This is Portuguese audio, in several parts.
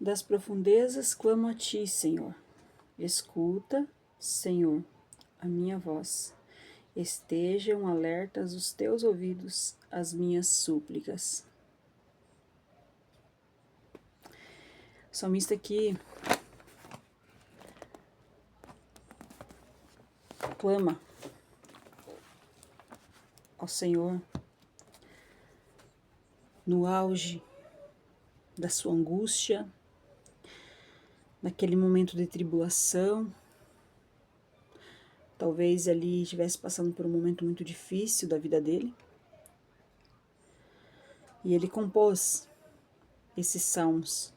Das profundezas clamo a ti, Senhor. Escuta, Senhor, a minha voz. Estejam alertas os teus ouvidos às minhas súplicas. O salmista aqui clama ao Senhor no auge da sua angústia, naquele momento de tribulação. Talvez ali estivesse passando por um momento muito difícil da vida dele. E ele compôs esses salmos,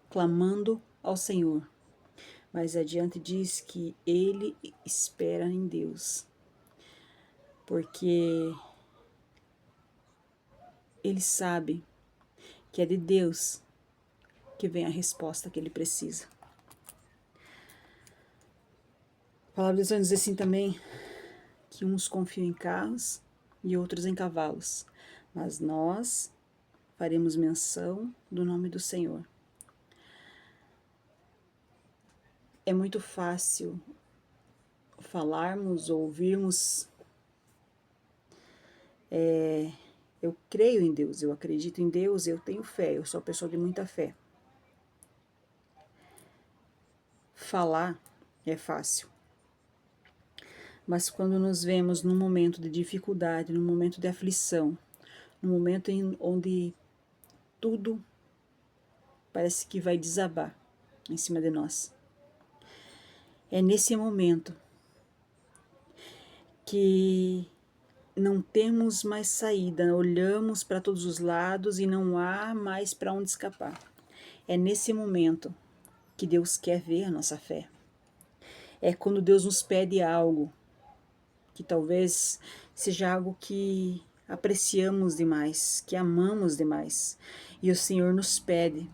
clamando ao Senhor. Mais adiante diz que ele espera em Deus, porque ele sabe que é de Deus que vem a resposta que ele precisa. A palavra de Deus vai dizer assim também, que uns confiam em carros e outros em cavalos, mas nós faremos menção do nome do Senhor. É muito fácil falarmos ou ouvirmos, eu creio em Deus, eu acredito em Deus, eu tenho fé, eu sou uma pessoa de muita fé. Falar é fácil. Mas quando nos vemos num momento de dificuldade, num momento de aflição, num momento onde tudo parece que vai desabar em cima de nós, é nesse momento que não temos mais saída, olhamos para todos os lados e não há mais para onde escapar. É nesse momento que Deus quer ver a nossa fé. É quando Deus nos pede algo, que talvez seja algo que apreciamos demais, que amamos demais, e o Senhor nos pede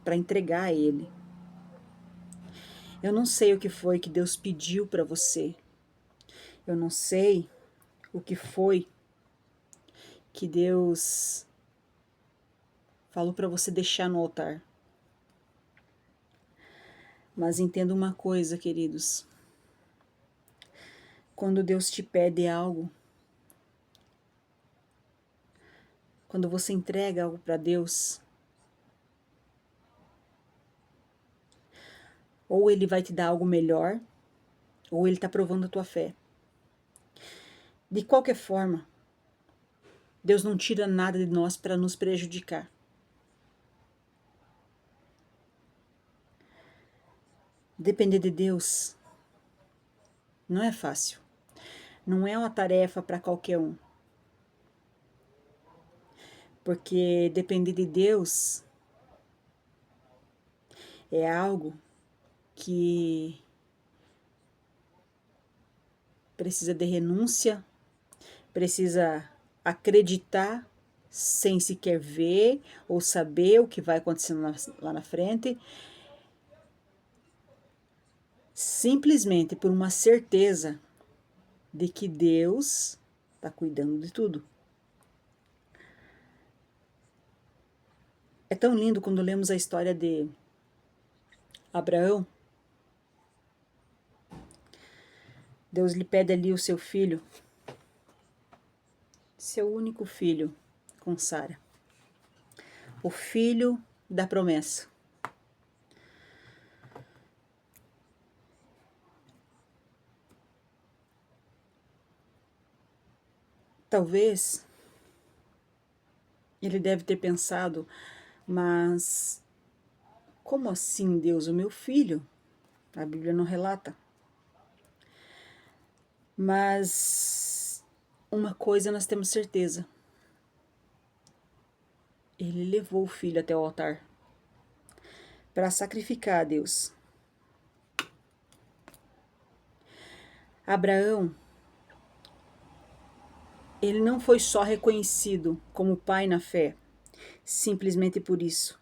para entregar a Ele. Eu não sei o que foi que Deus pediu para você, eu não sei o que foi que Deus falou para você deixar no altar. Mas entenda uma coisa, queridos. Quando Deus te pede algo, quando você entrega algo para Deus, ou Ele vai te dar algo melhor, ou Ele está provando a tua fé. De qualquer forma, Deus não tira nada de nós para nos prejudicar. Depender de Deus não é fácil. Não é uma tarefa para qualquer um. Porque depender de Deus é algo que precisa de renúncia, precisa acreditar sem sequer ver ou saber o que vai acontecer lá na frente, simplesmente por uma certeza de que Deus está cuidando de tudo. É tão lindo quando lemos a história de Abraão. Deus lhe pede ali o seu filho, seu único filho, com Sara. O filho da promessa. Talvez ele deve ter pensado, mas como assim, Deus, o meu filho? A Bíblia não relata. Mas uma coisa nós temos certeza. Ele levou o filho até o altar para sacrificar a Deus. Abraão, ele não foi só reconhecido como pai na fé, simplesmente por isso.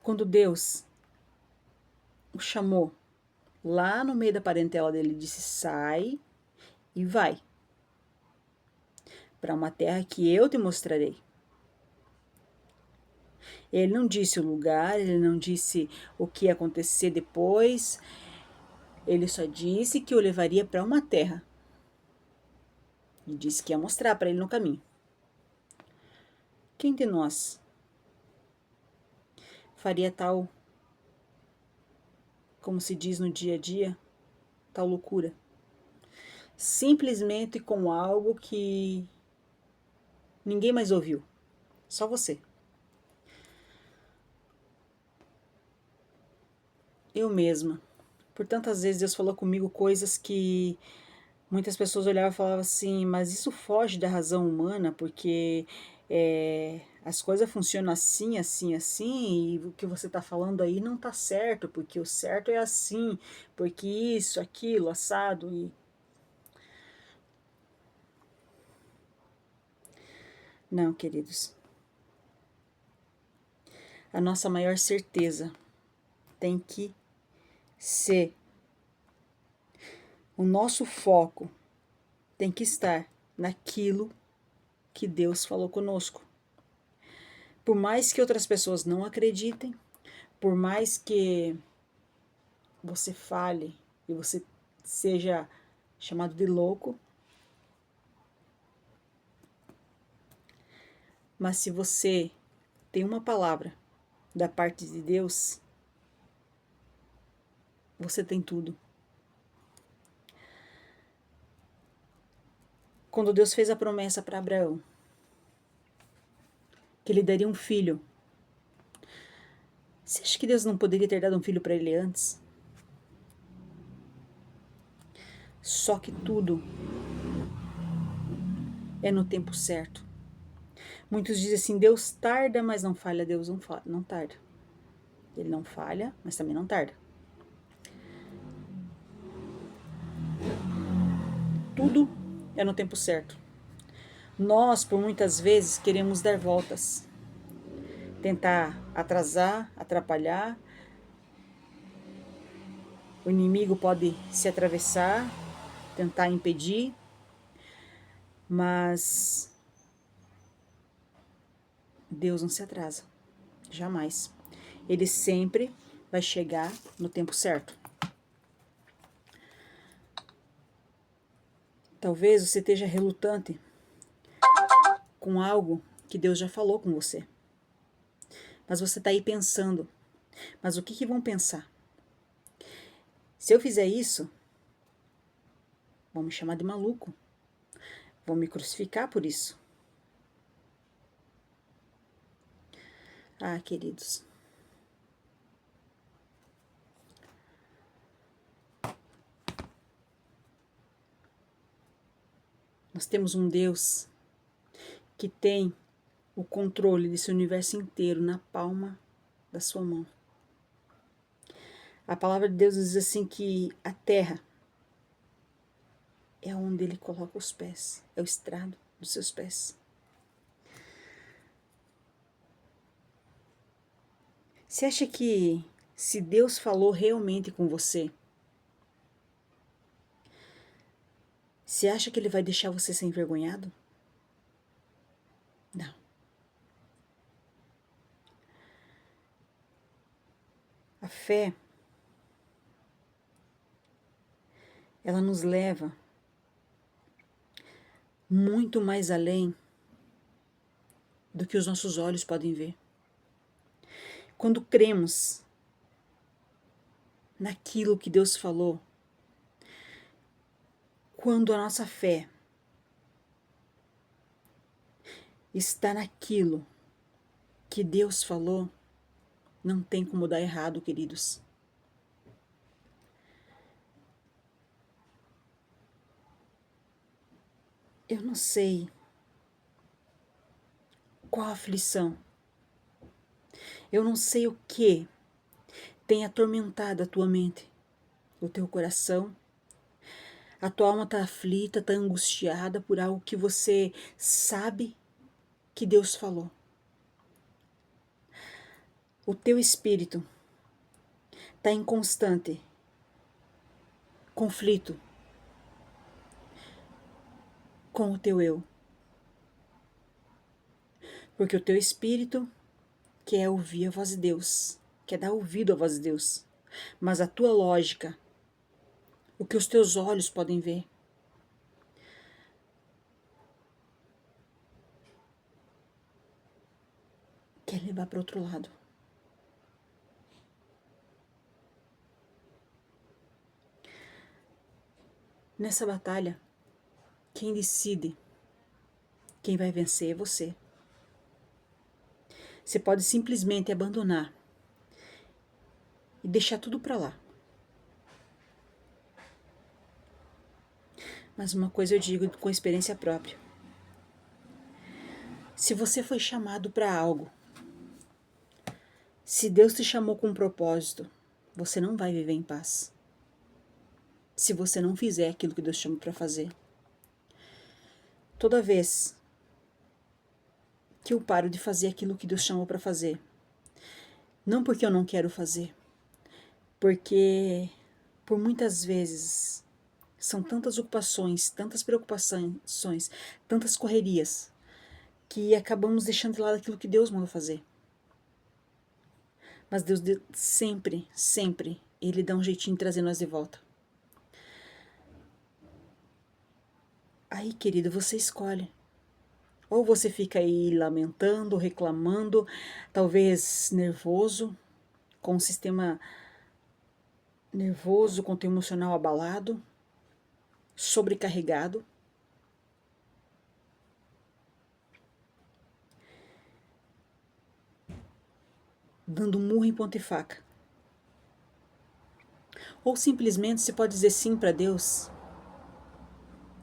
Quando Deus o chamou lá no meio da parentela dele, disse: sai e vai para uma terra que eu te mostrarei. Ele não disse o lugar, ele não disse o que ia acontecer depois, ele só disse que o levaria para uma terra. E disse que ia mostrar para ele no caminho. Quem de nós faria tal, como se diz no dia a dia, tal loucura? Simplesmente com algo que ninguém mais ouviu, só você. Eu mesma. Por tantas vezes Deus falou comigo coisas que muitas pessoas olhavam e falavam assim, mas isso foge da razão humana, porque as coisas funcionam assim, assim, assim, e o que você está falando aí não está certo, porque o certo é assim, porque isso, aquilo, assado. Não, queridos. A nossa maior certeza tem que ser, o nosso foco tem que estar naquilo que Deus falou conosco. Por mais que outras pessoas não acreditem, por mais que você fale e você seja chamado de louco, mas se você tem uma palavra da parte de Deus, você tem tudo. Quando Deus fez a promessa para Abraão, que ele daria um filho, você acha que Deus não poderia ter dado um filho para ele antes? Só que tudo é no tempo certo. Muitos dizem assim, Deus tarda, mas não falha. Deus não tarda. Ele não falha, mas também não tarda. Tudo é no tempo certo. Nós, por muitas vezes, queremos dar voltas, tentar atrasar, atrapalhar. O inimigo pode se atravessar, tentar impedir, mas Deus não se atrasa, jamais. Ele sempre vai chegar no tempo certo. Talvez você esteja relutante com algo que Deus já falou com você. Mas você está aí pensando, mas o que vão pensar? Se eu fizer isso, vão me chamar de maluco, vão me crucificar por isso. Ah, queridos, nós temos um Deus que tem o controle desse universo inteiro na palma da sua mão. A palavra de Deus diz assim que a terra é onde Ele coloca os pés, é o estrado dos seus pés. Você acha que se Deus falou realmente com você, você acha que Ele vai deixar você ser envergonhado? Não. A fé, ela nos leva muito mais além do que os nossos olhos podem ver. Quando cremos naquilo que Deus falou, quando a nossa fé está naquilo que Deus falou, não tem como dar errado, queridos. Eu não sei qual a aflição, eu não sei o que tem atormentado a tua mente, o teu coração. A tua alma está aflita, está angustiada por algo que você sabe que Deus falou. O teu espírito está em constante conflito com o teu eu. Porque o teu espírito quer ouvir a voz de Deus, quer dar ouvido à voz de Deus, mas a tua lógica, o que os teus olhos podem ver, quer levar para outro lado. Nessa batalha, quem decide quem vai vencer é você. Você pode simplesmente abandonar e deixar tudo para lá. Mas uma coisa eu digo com experiência própria. Se você foi chamado para algo, se Deus te chamou com um propósito, você não vai viver em paz. Se você não fizer aquilo que Deus chamou para fazer. Toda vez que eu paro de fazer aquilo que Deus chamou para fazer, não porque eu não quero fazer, porque por muitas vezes são tantas ocupações, tantas preocupações, tantas correrias, que acabamos deixando de lado aquilo que Deus mandou fazer. Mas Deus sempre, sempre, Ele dá um jeitinho de trazer nós de volta. Aí, querido, você escolhe. Ou você fica aí lamentando, reclamando, talvez nervoso, com o sistema nervoso, com o teu emocional abalado, sobrecarregado. Dando murro em ponta e faca. Ou simplesmente você pode dizer sim para Deus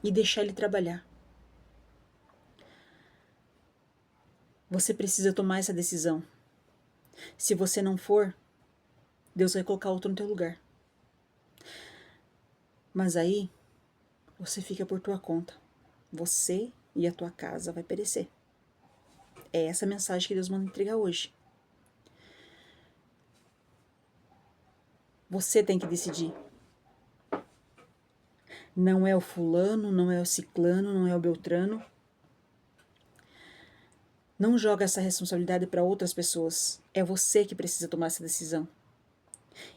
e deixar Ele trabalhar. Você precisa tomar essa decisão. Se você não for, Deus vai colocar outro no teu lugar. Mas aí, você fica por tua conta. Você e a tua casa vai perecer. É essa a mensagem que Deus manda entregar hoje. Você tem que decidir. Não é o fulano, não é o ciclano, não é o beltrano. Não joga essa responsabilidade para outras pessoas. É você que precisa tomar essa decisão.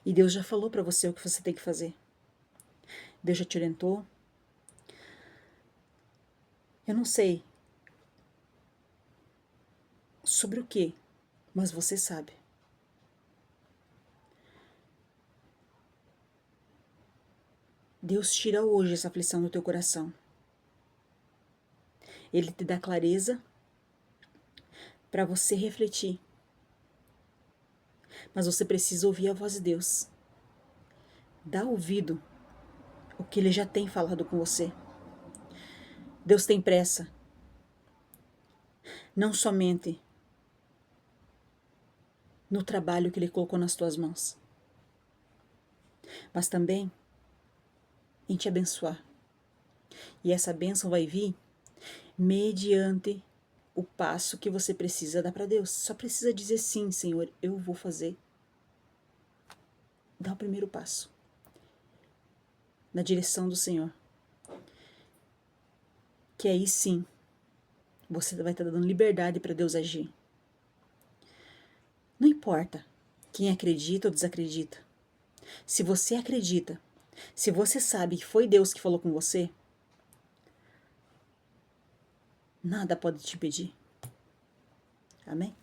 E Deus já falou para você o que você tem que fazer. Deus já te orientou. Eu não sei sobre o que, mas você sabe. Deus tira hoje essa aflição do teu coração. Ele te dá clareza para você refletir. Mas você precisa ouvir a voz de Deus. Dá ouvido o que Ele já tem falado com você. Deus tem pressa. Não somente no trabalho que Ele colocou nas tuas mãos, mas também em te abençoar. E essa bênção vai vir mediante o passo que você precisa dar para Deus. Só precisa dizer sim, Senhor, eu vou fazer. Dá o primeiro passo na direção do Senhor. Que aí sim, você vai estar dando liberdade para Deus agir. Não importa quem acredita ou desacredita. Se você acredita, se você sabe que foi Deus que falou com você, nada pode te impedir. Amém?